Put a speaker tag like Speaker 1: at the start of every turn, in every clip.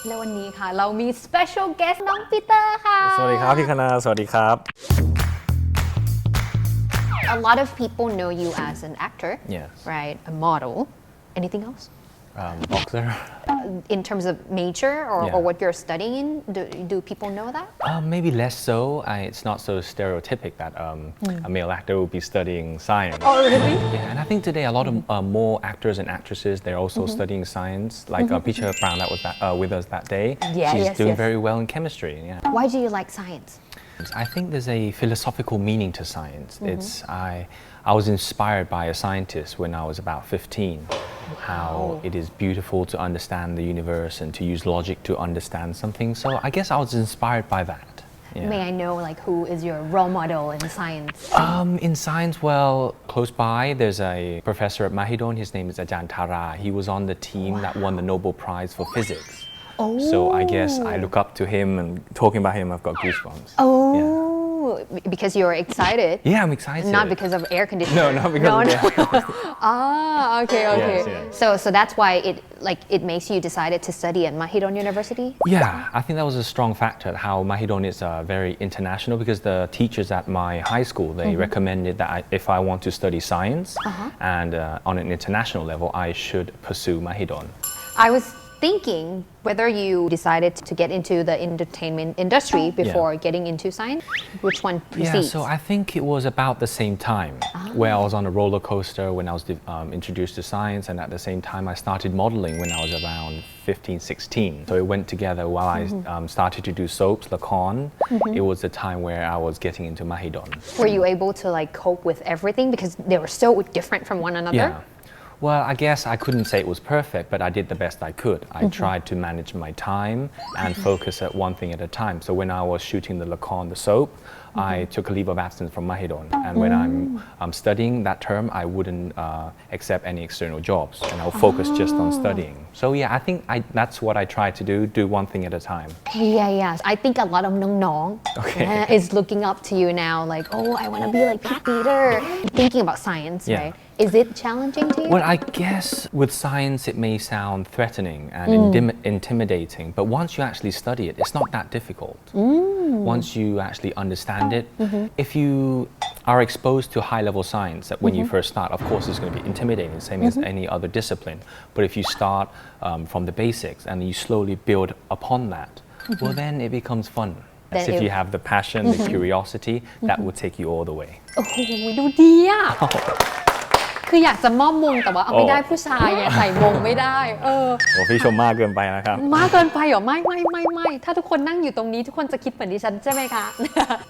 Speaker 1: แล้ววันนี้ค่ะเรามี special guest น้องปีเตอร์ค่ะ
Speaker 2: สวัสดีครับพี่คณาสวัสดีครับ
Speaker 1: A lot of people know you as an actor
Speaker 2: Yes.
Speaker 1: right a model anything else
Speaker 2: Boxer
Speaker 1: in terms of major
Speaker 2: Yeah.
Speaker 1: or what you're studying do people know that
Speaker 2: maybe less so it's not so stereotypic that a male actor will be studying science
Speaker 1: oh really
Speaker 2: yeah and I think today a lot of more actors and actresses they're also studying science like Picha Brown that was with us that day
Speaker 1: Yeah,
Speaker 2: she's
Speaker 1: yes,
Speaker 2: doing
Speaker 1: yes.
Speaker 2: very well in chemistry yeah
Speaker 1: why do you like science
Speaker 2: I think there's a philosophical meaning to science. I was inspired by a scientist when I was about 15, how it is beautiful to understand the universe and to use logic to understand something. So I guess I was inspired by that. Yeah.
Speaker 1: May I know like who is your role model in science
Speaker 2: In science, well, close by, there's a professor at Mahidol. His name is Ajahn Tara. He was on the team that won the Nobel Prize for Physics. So I guess I look up to him and talking about him, I've got goosebumps.
Speaker 1: Because you're excited
Speaker 2: Yeah, I'm excited.
Speaker 1: not because of air conditioning
Speaker 2: No, not because of air
Speaker 1: okay
Speaker 2: Yes, yes.
Speaker 1: so that's why it makes you decided to study at Mahidol University
Speaker 2: Yeah, I think that was a strong factor how Mahidol is very international because the teachers at my high school, they recommended that if I want to study science and on an international level, I should pursue Mahidol.
Speaker 1: I was thinking whether you decided to get into the entertainment industry before getting into science. Which one precedes?
Speaker 2: Yeah, so I think it was about the same time where I was on a roller coaster when I was introduced to science and at the same time I started modeling when I was around 15, 16. So it went together while I started to do soaps, Lacan. It was the time where I was getting into Mahidol.
Speaker 1: Were you able to like cope with everything because they were so different from one another?
Speaker 2: Yeah. Well, I guess I couldn't say it was perfect, but I did the best I could. I tried to manage my time and focus at one thing at a time. So when I was shooting the Lacan, the soap, I took a leave of absence from Mahidol. And when I'm studying that term, I wouldn't accept any external jobs and I'll focus just on studying. So yeah, I think that's what I try to do one thing at a time.
Speaker 1: Yeah. I think a lot of น้องๆ is looking up to you now like, oh, I want to be like Peter. Thinking about science,
Speaker 2: Yeah.
Speaker 1: right? Is it challenging to you?
Speaker 2: Well, I guess with science it may sound threatening and intimidating, but once you actually study it, it's not that difficult. Once you actually understand it, if you are exposed to high-level science that when you first start, of course it's going to be intimidating, same as any other discipline. But if you start from the basics and you slowly build upon that, well then it becomes fun. As if you have the passion, the curiosity, that will take you all the way.
Speaker 1: โอ้โหดูดีอ่ะ คืออยากจะมอบมงแต่ว่าเอาไม่ได้ผู้ชายไงใส่มงไม่ได้โ
Speaker 2: อ้พี่ชมมากเกินไปนะครับ
Speaker 1: มากเกินไปเหรอไม่ถ้าทุกคนนั่งอยู่ตรงนี้ทุกคนจะคิดเหมือนดิฉันใช่ไหมคะ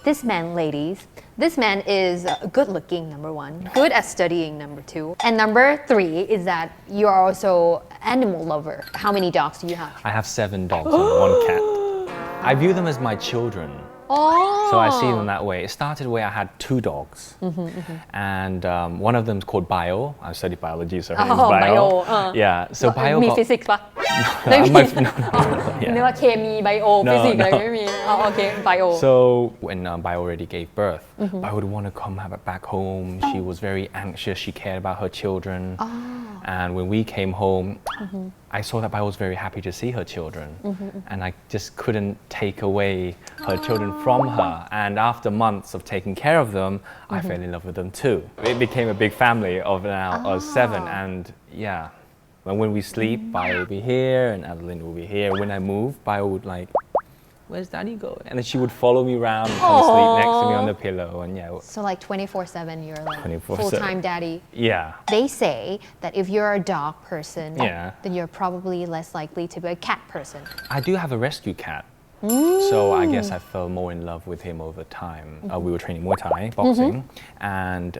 Speaker 1: This man ladies this man is good looking number one good at studying number two and number three is that you are also animal lover how many dogs do you have
Speaker 2: I have 7 dogs and 1 cat I view them as my children So I see them that way. It started where I had 2 dogs, and one of them is called Bio. I studied biology, so her name is Bio. Yeah, so Bio
Speaker 1: มี
Speaker 2: got...
Speaker 1: ฟิสิกส์ปะ
Speaker 2: No,
Speaker 1: ไม่มี
Speaker 2: yeah.
Speaker 1: นึกว่าเคมีไบโอฟิสิกส์อะไรไม่มีโอเคไบโอ
Speaker 2: So when Bio already gave birth, Bio would want to come back home. She was very anxious. She cared about her children. And when we came home, I saw that Bio was very happy to see her children. And I just couldn't take away her children from her. And after months of taking care of them, I fell in love with them too. It became a big family of now 7. And yeah, when we sleep, Bio will be here and Adeline will be here. When I move, Bio would like, where's daddy go? And then she would follow me around and come sleep next to me on the pillow. And yeah.
Speaker 1: So like 24/7 you're like
Speaker 2: 24/7.
Speaker 1: full-time daddy
Speaker 2: Yeah.
Speaker 1: They say that if you're a dog person
Speaker 2: Yeah.
Speaker 1: then you're probably less likely to be a cat person
Speaker 2: I do have a rescue cat. So I guess I fell more in love with him over time. We were training Muay Thai, boxing, and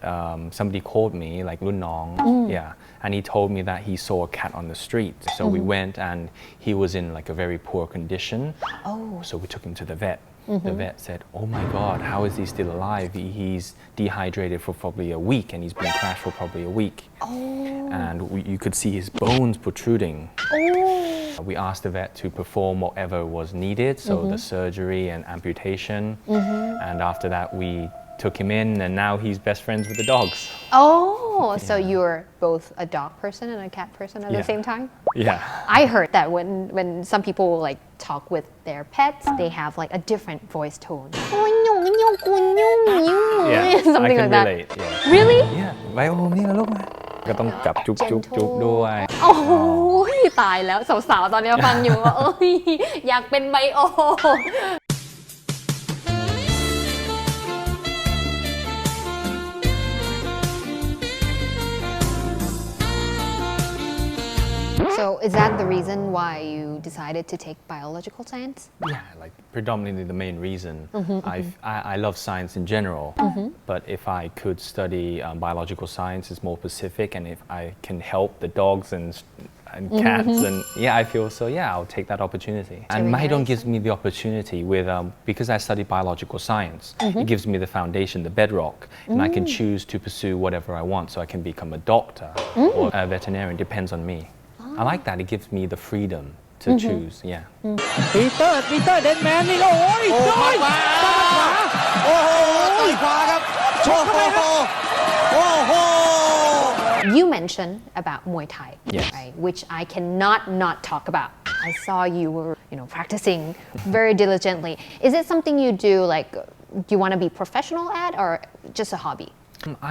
Speaker 2: somebody called me, like Lun Nong, and he told me that he saw a cat on the street. So we went and he was in like a very poor condition. So we took him to the vet. The vet said, oh my God, how is he still alive? He's dehydrated for probably a week and he's been crashed for probably a week. And you could see his bones protruding. We asked the vet to perform whatever was needed, so the surgery and amputation. And after that, we took him in and now he's best friends with the dogs.
Speaker 1: Oh Oh, so you're both a dog person and a cat person at the
Speaker 2: Yeah.
Speaker 1: same time?
Speaker 2: Yeah.
Speaker 1: I heard that when some people like talk with their pets, they have like a different voice tone.
Speaker 2: Yeah.
Speaker 1: Something
Speaker 2: I
Speaker 1: like
Speaker 2: can
Speaker 1: that.
Speaker 2: relate. Yeah.
Speaker 1: Really?
Speaker 2: Yeah. ไบโอนี่นะลูกนะก็ต้องจับจุ๊บจุ๊บจุ๊บด้วย
Speaker 1: โอ้โหตายแล้วสาวๆตอนนี้ฟังอยู่ว่าเอ้ยอยากเป็นไบโอ So is that the reason why you decided to take biological science?
Speaker 2: Yeah, like predominantly the main reason. I love science in general, but if I could study biological science, it's more specific, and if I can help the dogs and cats, and yeah, I feel so. Yeah, I'll take that opportunity. And
Speaker 1: Very
Speaker 2: Mahidol
Speaker 1: nice.
Speaker 2: gives me the opportunity with because I study biological science. It gives me the foundation, the bedrock, and I can choose to pursue whatever I want. So I can become a doctor or a veterinarian. Depends on me. I like that. It gives me the freedom to choose. Yeah.
Speaker 3: ปีเตอร์เดนแมนนี่โอ้ยเข้ามาโอ้โหต่อยขวาครับโชว์โอ้โห
Speaker 1: You mentioned about Muay Thai,
Speaker 2: Yes.
Speaker 1: right? Which I cannot not talk about. I saw you were, practicing very diligently. Is it something you do like, do you want to be professional at or just a hobby?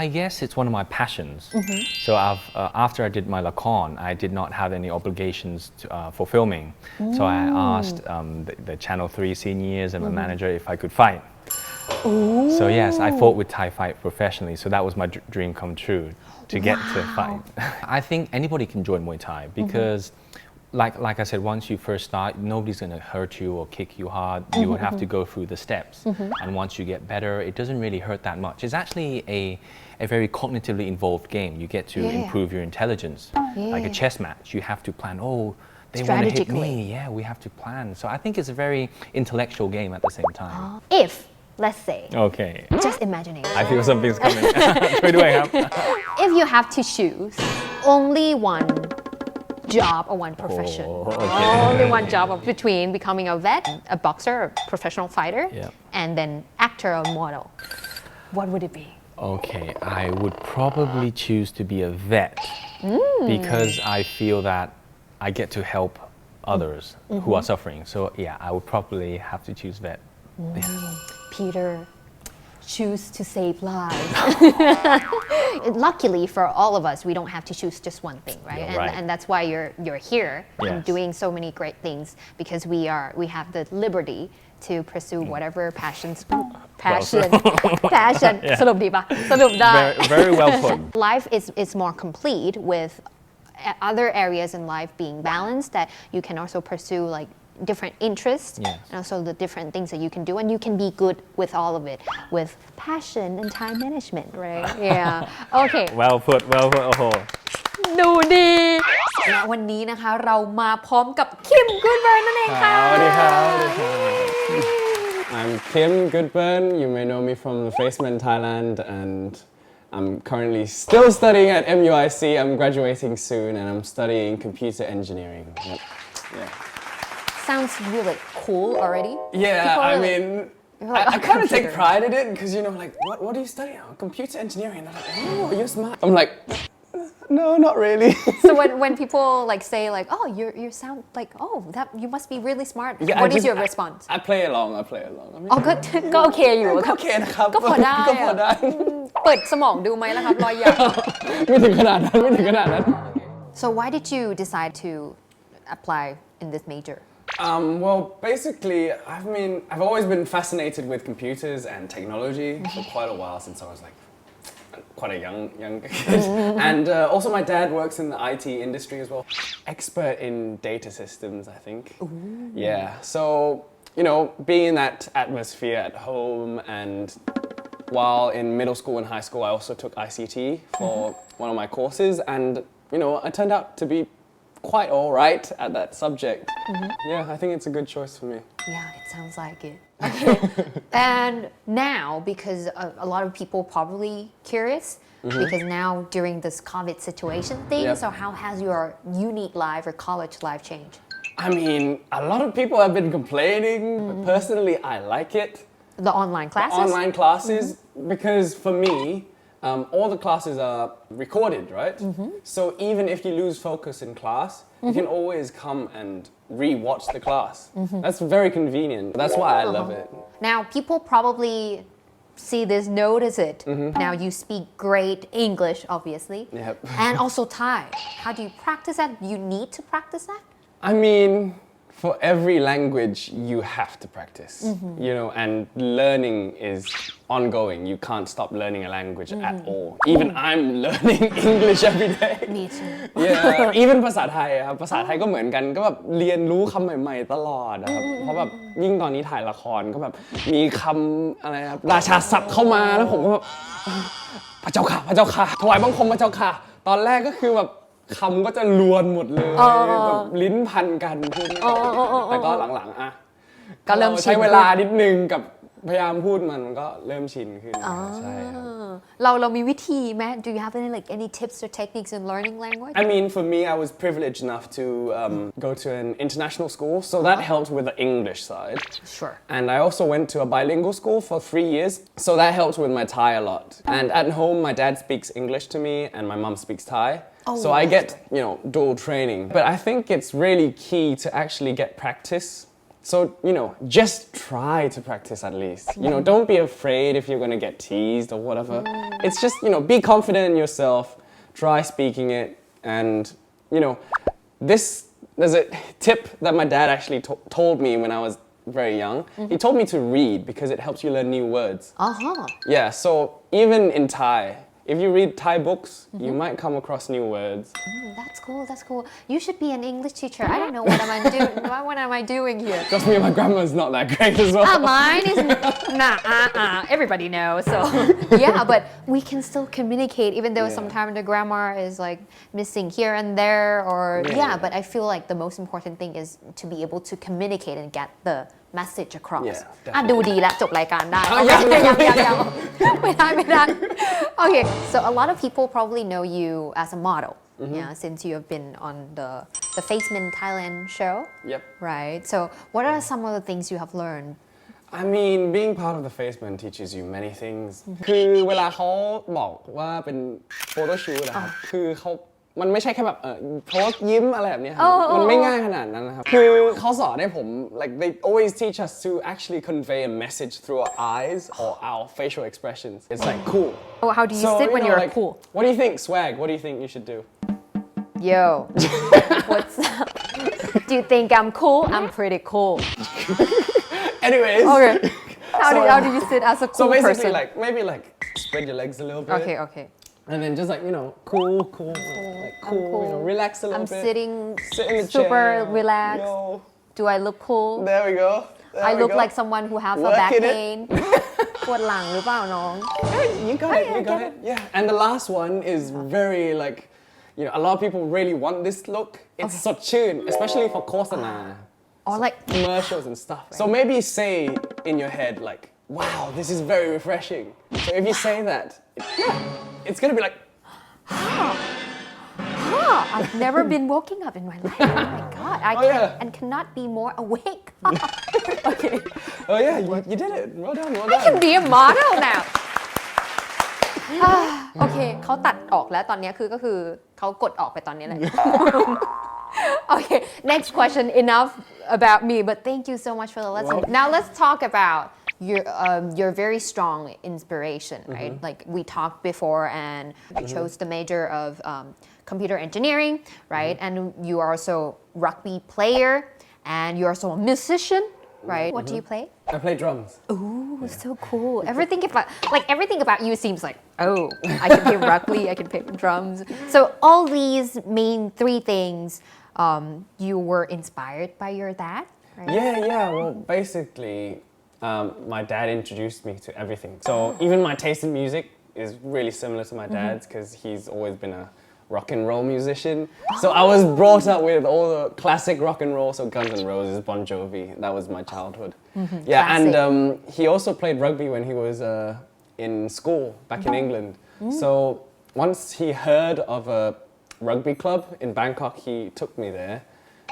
Speaker 2: I guess it's one of my passions. So after I did my Lacan, I did not have any obligations for filming. So I asked the Channel 3 seniors and my manager if I could fight. So yes, I fought with Thai fight professionally. So that was my dream come true, to get to fight. I think anybody can join Muay Thai because like I said, once you first start, nobody's going to hurt you or kick you hard. You would have to go through the steps. And once you get better, it doesn't really hurt that much. It's actually a very cognitively involved game. You get to improve your intelligence. Like a chess match, you have to plan, they want to hit me. Yeah, we have to plan. So I think it's a very intellectual game at the same time.
Speaker 1: If, let's say,
Speaker 2: Okay.
Speaker 1: just imagination.
Speaker 2: I feel something's coming. ช่วยด้วยครับ
Speaker 1: If you have to choose only one job or one profession,
Speaker 2: okay.
Speaker 1: only one job between becoming a vet, a boxer, a professional fighter,
Speaker 2: Yeah.
Speaker 1: and then actor or model, what would it be?
Speaker 2: Okay, I would probably choose to be a vet because I feel that I get to help others who are suffering. So yeah, I would probably have to choose vet. Yeah.
Speaker 1: Peter, choose to save lives. Luckily for all of us, we don't have to choose just one thing, right?
Speaker 2: Yeah, right.
Speaker 1: And that's why you're here and
Speaker 2: Yes.
Speaker 1: doing so many great things because we have the liberty to pursue whatever passion สรุปดีปะสรุปได้
Speaker 2: Very well put.
Speaker 1: Life is more complete with other areas in life being balanced, that you can also pursue like different interests
Speaker 2: Yes.
Speaker 1: and also the different things that you can do, and you can be good with all of it with passion and time management, right? Yeah. Okay.
Speaker 2: Well put. Well put. โอ้โห
Speaker 1: ดูดีและวันนี้นะคะเรามาพร้อมกับคิมกูดเบิร์นนั่นเองค่ะ
Speaker 2: สวัสดีครับ
Speaker 4: I'm Kim Goodburn. You may know me from the Faceman Thailand, and I'm currently still studying at MUIC. I'm graduating soon, and I'm studying computer engineering. Yep. Yeah.
Speaker 1: Sounds really cool already.
Speaker 4: Yeah,
Speaker 1: People
Speaker 4: I
Speaker 1: are
Speaker 4: mean,
Speaker 1: like,
Speaker 4: I kind of take
Speaker 1: computer.
Speaker 4: pride in it because like, what do you study? Oh, computer engineering. They're like, oh, you're smart. I'm like, no, not really.
Speaker 1: So when people like say like, oh, you sound like, oh, that you must be really smart.
Speaker 4: Yeah,
Speaker 1: What
Speaker 4: I
Speaker 1: is
Speaker 4: just-
Speaker 1: your response?
Speaker 4: I play along. I mean,
Speaker 1: อ๋อก็โอเคอยู่
Speaker 4: ก็โอเคนะครับ
Speaker 1: ก็พอได้
Speaker 4: ก็พอได้
Speaker 1: เปิดสมองดูไหมล่ะครับรอยหยัก
Speaker 4: ไม่ถึงขนาดนั้น
Speaker 1: So why did you decide to apply in this major?
Speaker 4: Well, basically, I've always been fascinated with computers and technology for quite a while, since I was like quite a young kid. And also my dad works in the IT industry as well. Expert in data systems, I think. Yeah, so, being in that atmosphere at home, and while in middle school and high school, I also took ICT for one of my courses, and, I turned out to be quite all right at that subject. Yeah, I think it's a good choice for me.
Speaker 1: Yeah, it sounds like it. Okay. And now, because a lot of people probably curious, because now during this COVID situation thing,
Speaker 4: Yep.
Speaker 1: so how has your uni life or college life changed?
Speaker 4: I mean, a lot of people have been complaining, but personally, I like it.
Speaker 1: The online classes?
Speaker 4: Online classes, because for me, all the classes are recorded, right? So even if you lose focus in class, you can always come and re-watch the class. That's very convenient. That's why I love it.
Speaker 1: Now, people probably see this, notice it. Now, you speak great English, obviously,
Speaker 4: Yep.
Speaker 1: and also Thai. How do you practice that? You need to practice that?
Speaker 4: I mean, for every language, you have to practice, you know, and learning is ongoing. You can't stop learning a language at all. Even I'm learning English every day.
Speaker 1: Me too.
Speaker 4: Yeah, even ภาษาไทยครับภาษาไทยก็เหมือนกันก็แบบเรียนรู้คำใหม่ๆตลอดนะครับเพราะแบบยิ่งตอนนี้ถ่ายละครก็แบบมีคำอะไรครับราชาศัพท์เข้ามาแล้วผมก็แบบพระเจ้าค่ะพระเจ้าค่ะถวายบังคมพระเจ้าค่ะตอนแรกก็คือแบบคำก็จะลวนหมดเลยแบบลิ้นพันกันพูดไม่ออกแต่ก็หลังๆอ่ะ
Speaker 1: ก็เริ่มชิน
Speaker 4: ใช้เวลานิดนึงกับพยายามพูดมันก็เริ่มชินขึ้นใช่ครับ
Speaker 1: เรามีวิธีไหม Do you have any tips or techniques in learning language?
Speaker 4: I mean, for me, I was privileged enough to go to an international school, so that helped with the English side.
Speaker 1: Sure.
Speaker 4: And I also went to a bilingual school for 3 years, so that helped with my Thai a lot. And at home, my dad speaks English to me, and my mum speaks Thai. So I get, you know, dual training. But I think it's really key to actually get practice. So, you know, just try to practice at least. You know, don't be afraid if you're going to get teased or whatever. It's just, you know, be confident in yourself, try speaking it. And, you know, there's a tip that my dad actually told me when I was very young. He told me to read because it helps you learn new words. Yeah, so even in Thai, if you read Thai books, you might come across new words.
Speaker 1: That's cool. You should be an English teacher. I don't know what am I doing here?
Speaker 4: Trust me, my grammar is not that great as well.
Speaker 1: Mine is everybody knows. So yeah, but we can still communicate even though sometimes the grammar is like missing here and there or but I feel like the most important thing is to be able to communicate and get the message across. ดูดีแล้วจบรายการได้ยังไม่ได้ Okay, so a lot of people probably know you as a model. Yeah, since you have been on the Faceman Thailand show.
Speaker 4: Yep.
Speaker 1: Right. So what are some of the things you have learned?
Speaker 4: I mean, being part of the Faceman teaches you many things. คือเวลาเขาบอกว่าเป็นโฟโต้ชูตนะครับคือมันไม่ใช่แค่แบบโพสยิ้มอะไรแบบนี้ครับมันไม่ง่ายขนาดนั้นนะครับคือเขาสอนให้ผม like they always teach us to actually convey a message through our eyes or our facial expressions. It's like cool.
Speaker 1: Oh, how do you sit when you're
Speaker 4: like,
Speaker 1: cool?
Speaker 4: What do you think, Swag? What do you think you should do?
Speaker 1: Yo, what's up? Do you think I'm cool? I'm pretty cool.
Speaker 4: Anyways.
Speaker 1: Okay. How do you sit as a cool person?
Speaker 4: So basically, like maybe like spread your legs a little bit.
Speaker 1: Okay.
Speaker 4: And then just like, you know, cool, like cool, you know, relax a little bit.
Speaker 1: I'm sitting
Speaker 4: Sit in the
Speaker 1: super
Speaker 4: chair.
Speaker 1: relaxed.
Speaker 4: Yo.
Speaker 1: Do I look cool?
Speaker 4: There we go.
Speaker 1: I look like someone who have a back pain. ปวดหลังหรือเปล่าน้อง
Speaker 4: You got it. Yeah. And the last one is very like, you know, a lot of people really want this look. It's สดชื่น especially for โฆษณา
Speaker 1: Or like
Speaker 4: commercials and stuff. So maybe say in your head like, wow, this is very refreshing. So if you say that, it's gonna be like,
Speaker 1: I've never been woken up in my life. Oh my god, I and cannot be more awake. Okay.
Speaker 4: Oh yeah, you did it. Well done.
Speaker 1: I can be a model now. โอเคเขาตัดออกแล้วตอนนี้ก็คือเขากดออกไปตอนนี้เลย Okay, next question. Enough about me, but thank you so much for the lesson. Now let's talk about your very strong inspiration, right? Like we talked before, and you chose the major of computer engineering, right? And you are also rugby player, and you're also a musician, right? What do you play?
Speaker 4: I play drums.
Speaker 1: Ooh, so cool. Everything about you seems like, oh, I can play rugby, I can play drums. So all these main three things, you were inspired by your dad, right?
Speaker 4: Yeah. Well, basically, my dad introduced me to everything. So even my taste in music is really similar to my dad's because he's always been a rock and roll musician. So I was brought up with all the classic rock and roll, so Guns N' Roses, Bon Jovi. That was my childhood. Yeah,
Speaker 1: Classic.
Speaker 4: and he also played rugby when he was in school back in England. So once he heard of a rugby club in Bangkok, he took me there,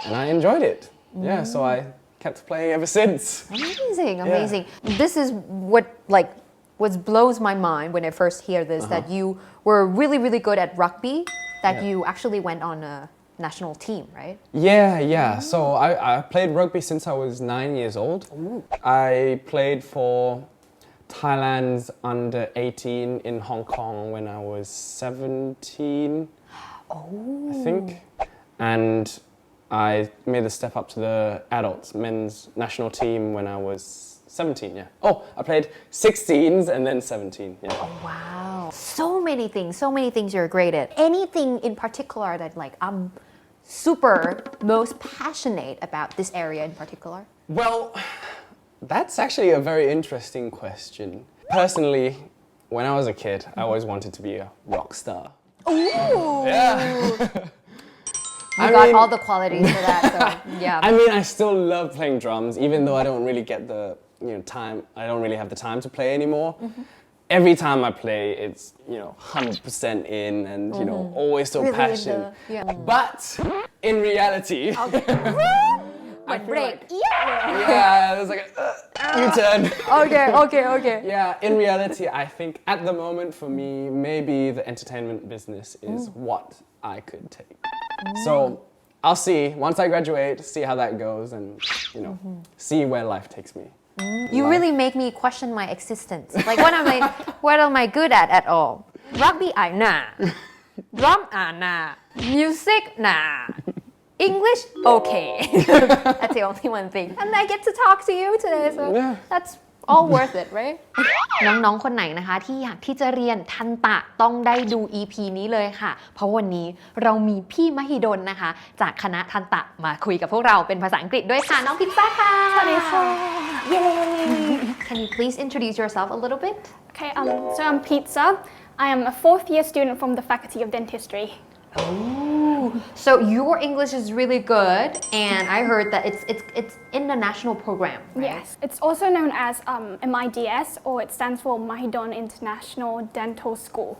Speaker 4: and I enjoyed it. Yeah, so I kept playing ever since.
Speaker 1: Amazing. This is what like what blows my mind when I first hear this that you were really really good at rugby that you actually went on a national team, right?
Speaker 4: Yeah. So I played rugby since I was 9 years old. I played for Thailand's under 18 in Hong Kong when I was 17, I think. And I made the step up to the adults men's national team when I was 17, yeah. Oh, I played 16s and then 17, yeah.
Speaker 1: Wow. So many things you're great at. Anything in particular that like I'm super most passionate about this area in particular?
Speaker 4: Well, that's actually a very interesting question. Personally, when I was a kid, I always wanted to be a rock star.
Speaker 1: Ooh.
Speaker 4: Yeah.
Speaker 1: You got all the qualities for that, so yeah.
Speaker 4: I mean, I still love playing drums, even though I don't really get the time. I don't really have the time to play anymore. Every time I play, it's 100% in, and always so
Speaker 1: Really
Speaker 4: passionate.
Speaker 1: yeah.
Speaker 4: But in reality,
Speaker 1: Like break.
Speaker 4: yeah, there's like a U-turn.
Speaker 1: Okay.
Speaker 4: Yeah, in reality, I think at the moment for me, maybe the entertainment business is what I could take. So I'll see, once I graduate, see how that goes and, see where life takes me.
Speaker 1: You really make me question my existence. Like what am I good at all? Rugby, nah. Drum, nah. Music, nah. English, okay. That's the only one thing. And I get to talk to you today, so that's all worth it, right? น้องๆ คนไหนนะคะที่อยากที่จะเรียนทันตะต้องได้ดู EP นี้เลยค่ะ เพราะวันนี้เรามีพี่มหิดลนะคะ จากคณะทันตะมาคุยกับพวกเราเป็นภาษาอังกฤษด้วยค่ะ น้องพิซซ่าค่ะ
Speaker 5: สวัสดีค่ะ
Speaker 1: Yay! Can you please introduce yourself a little bit?
Speaker 5: Okay, so I'm Pizza. I am a fourth year student from the Faculty of Dentistry.
Speaker 1: Ooh, so your English is really good, and I heard that it's international program, right?
Speaker 5: Yes, it's also known as MIDS, or it stands for Mahidol International Dental School.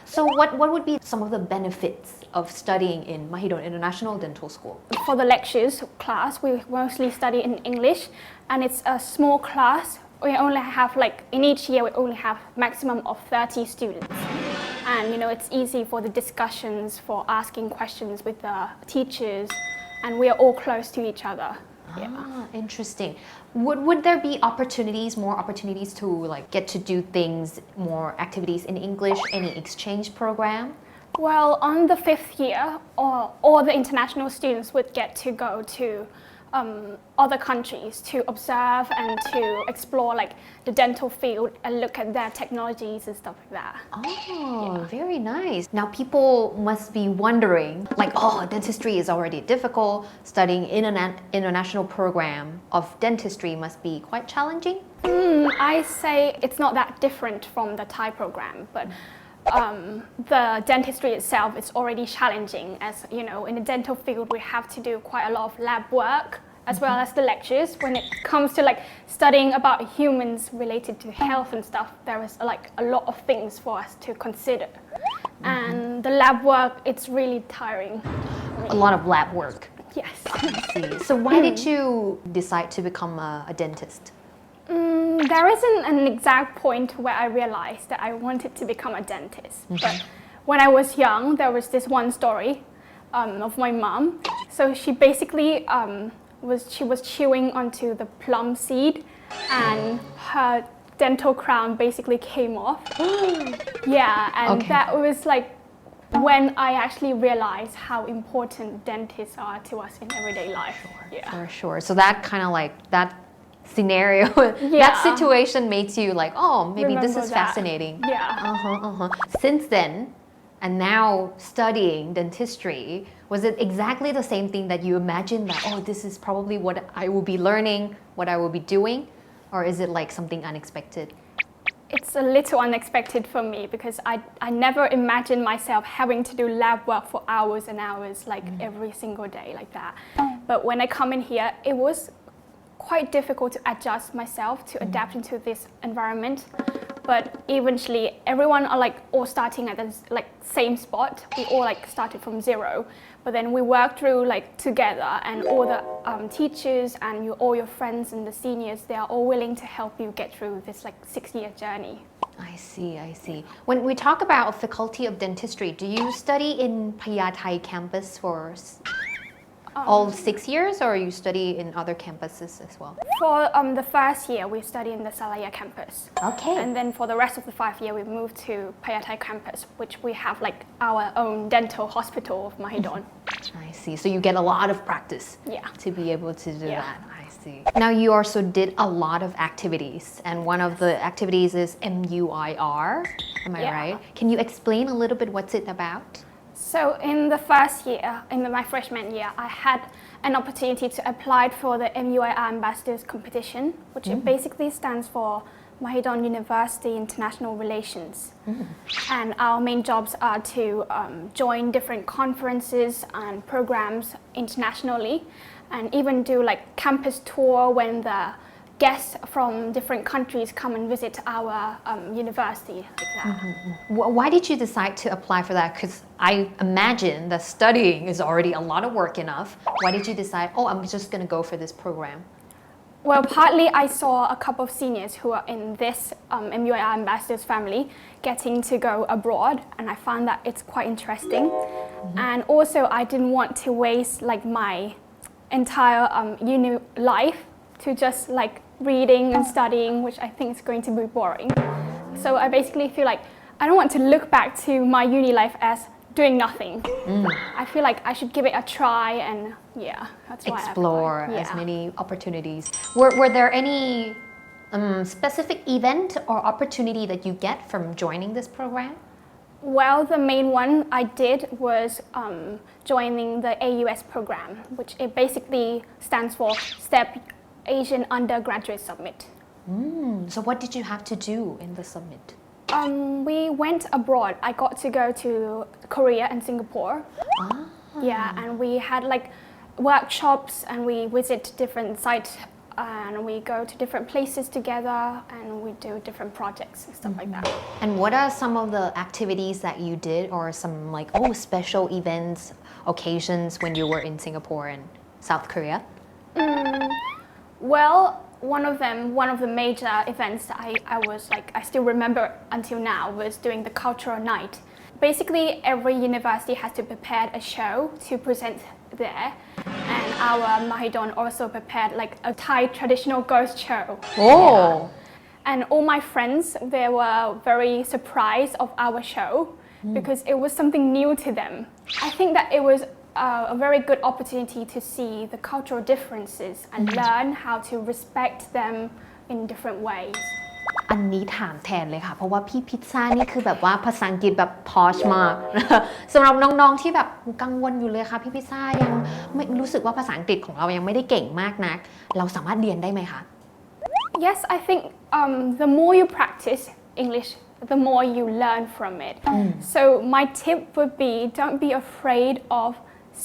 Speaker 1: So what would be some of the benefits of studying in Mahidol International Dental School?
Speaker 5: For the lectures class, we mostly study in English, and it's a small class. We only have in each year we only have maximum of 30 students. And it's easy for the discussions, for asking questions with the teachers, and we are all close to each other.
Speaker 1: Interesting. Would there be more opportunities to get to do things, more activities in English, any exchange program?
Speaker 5: Well, on the 5th year, all the international students would get to go to other countries to observe and to explore the dental field and look at their technologies and stuff like that.
Speaker 1: Very nice. Now people must be wondering dentistry is already difficult. Studying in an international program of dentistry must be quite challenging.
Speaker 5: I say it's not that different from the Thai program, but the dentistry itself is already challenging, as in the dental field we have to do quite a lot of lab work as well as the lectures. When it comes to studying about humans related to health and stuff, there is a lot of things for us to consider, and the lab work, it's really tiring.
Speaker 1: A lot of lab work.
Speaker 5: Yes.
Speaker 1: I see. So why did you decide to become a dentist?
Speaker 5: There isn't an exact point where I realized that I wanted to become a dentist. But when I was young, there was this one story of my mom. So she basically was chewing onto the plum seed, and her dental crown basically came off. And that was when I actually realized how important dentists are to us in everyday life.
Speaker 1: For sure. So that kind of that scenario, that situation makes you maybe this is fascinating. Since then, and now studying dentistry, was it exactly the same thing that you imagined that, this is probably what I will be learning, what I will be doing? Or is it something unexpected?
Speaker 5: It's a little unexpected for me because I never imagined myself having to do lab work for hours and hours every single day like that. But when I come in here, it was quite difficult to adjust myself to adapt into this environment. but eventually everyone are like all starting at the like same spot. We all like started from zero, but then we worked through like together, and all the teachers and all your friends and the seniors, they are all willing to help you get through this like 6-year journey.
Speaker 1: I see. When we talk about faculty of dentistry, do you study in Payathai campus for all 6 years, or you study in other campuses as well?
Speaker 5: For the first year, we study in the Salaya campus.
Speaker 1: Okay.
Speaker 5: And then for the rest of the 5 year, we moved to Payathai campus, which we have like our own dental hospital of Mahidol.
Speaker 1: I see. So you get a lot of practice to be able to do that. I see. Now you also did a lot of activities, and one of the activities is MUIR. Am I right? Can you explain a little bit what's it about?
Speaker 5: So in the first year, my freshman year, I had an opportunity to apply for the MUIR Ambassadors Competition, which it basically stands for Mahidol University International Relations. And our main jobs are to join different conferences and programs internationally, and even do like campus tour when the guests from different countries come and visit our university like that.
Speaker 1: Why did you decide to apply for that? Because I imagine that studying is already a lot of work enough. Why did you decide, I'm just going to go for this program?
Speaker 5: Well, partly I saw a couple of seniors who are in this MUIR Ambassadors family getting to go abroad, and I found that it's quite interesting. And also I didn't want to waste like my entire uni life to just like reading and studying, which I think is going to be boring. So I basically feel like I don't want to look back to my uni life as doing nothing. I feel like I should give it a try, and that's why
Speaker 1: Explore
Speaker 5: I applied.
Speaker 1: as many opportunities. Were there any specific event or opportunity that you get from joining this program?
Speaker 5: Well, the main one I did was joining the AUS program, which it basically stands for STEP Asian Undergraduate Summit.
Speaker 1: So what did you have to do in the summit?
Speaker 5: We went abroad. I got to go to Korea and Singapore. And we had like workshops, and we visit different sites, and we go to different places together, and we do different projects and stuff like that.
Speaker 1: And what are some of the activities that you did, or some like special events, occasions when you were in Singapore and South Korea?
Speaker 5: Well, one of the major events that I still remember until now was doing the cultural night. Basically, every university has to prepare a show to present there, and our Mahidol also prepared like a Thai traditional ghost show.
Speaker 1: Oh!
Speaker 5: And all my friends, they were very surprised of our show because it was something new to them. I think that it was a very good opportunity to see the cultural differences and learn how to respect them in different ways.
Speaker 1: อันนี้ถามแทนเลยค่ะเพราะว่าพี่พิซซ่านี่คือแบบว่าภาษาอังกฤษแบบพอชมาก สำหรับน้องๆที่แบบกังวลอยู่เลยค่ะพี่พิซซ่ายังไม่รู้สึกว่าภาษาอังกฤษของเรายังไม่ได้เก่งมากนักเราสามารถเรียนได้ไหมคะ
Speaker 5: Yes, I think the more you practice English, the more you learn from it. So my tip would be, don't be afraid of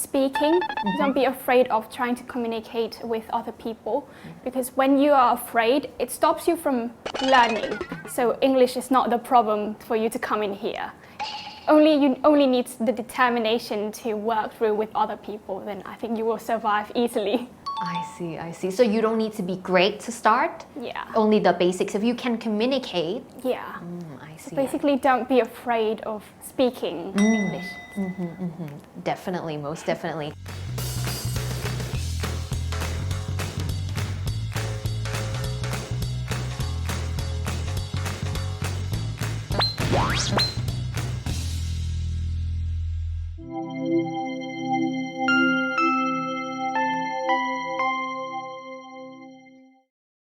Speaker 5: speaking. Don't be afraid of trying to communicate with other people, because when you are afraid, it stops you from learning. So English is not the problem for you to come in here. You only need the determination to work through with other people, then I think you will survive easily.
Speaker 1: I see. So you don't need to be great to start?
Speaker 5: Yeah.
Speaker 1: Only the basics. If you can communicate.
Speaker 5: Yeah.
Speaker 1: I see.
Speaker 5: Basically, don't be afraid of speaking English.
Speaker 1: Definitely, most definitely.